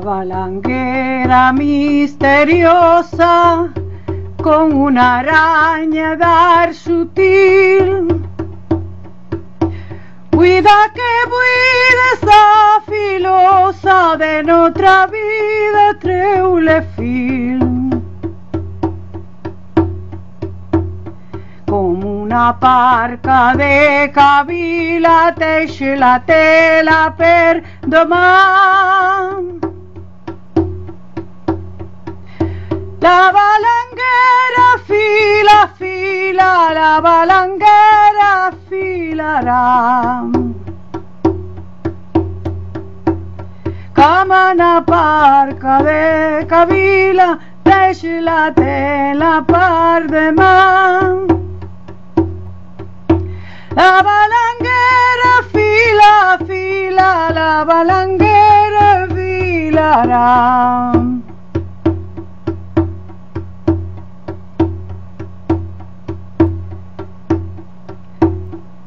balanguera misteriosa, con una araña dar sutil. Cuida que buida esa filosa de nuestra vida treule fil. Como una parca de cabila teixe la tela per domar. La balanguera fila, fila, la balanguera filará. Camana parca de cabila, teixe la tela par de man. La balanguera fila, fila, la balanguera filará.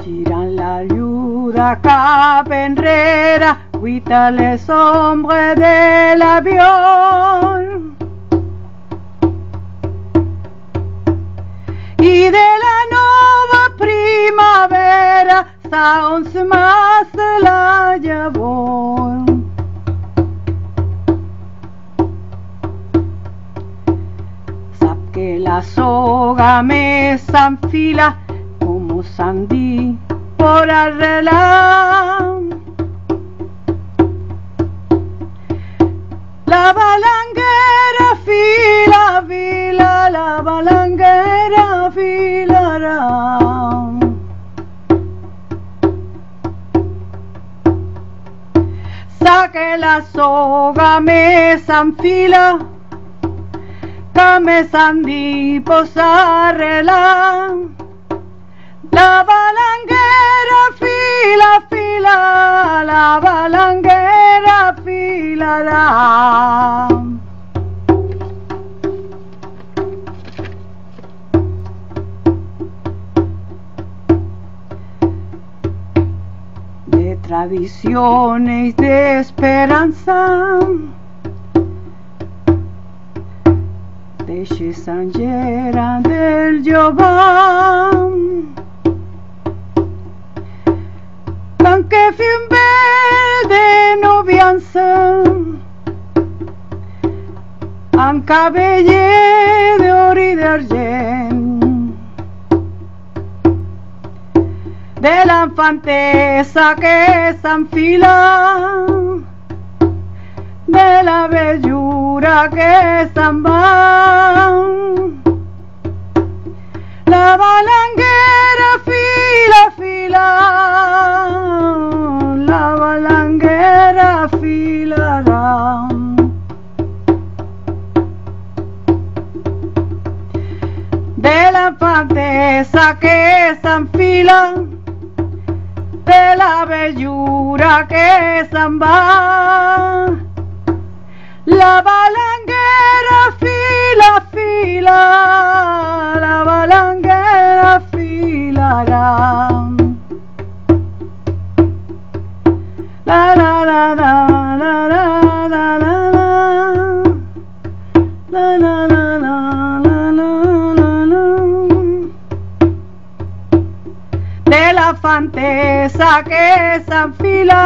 Giran la ayuda capenrera, cuita le sombra del avión. Y de la nueva primavera, sa once más se la llevó. Sap que la soga me s'enfila como sandí por arreglar. La balanguera fila, fila, la balanguera filará. Saque la soga, me s'enfila, que me sandí posarrela. La balanguera fila, fila, la balanguera filará. De tradiciones de esperanza, de Xesangera del Jován, que fin de novianza, en cabelle de oro y de argent, de la infantesa que s'enfila, de la bellura que se'n va. La balanguera fila, fila, la balanguera filará. De la infantesa que s'enfila, de la bellura que se'n va. La balanguera fila, fila, la balanguera filará. La la la la la la la la la la la la la. De la infantesa que s'enfila,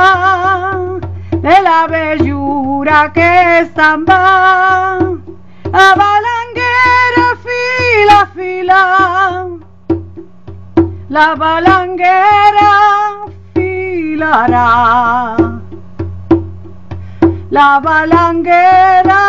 de la bellura que se'n va. La balanguera fila, fila, la balanguera filará. La balanguera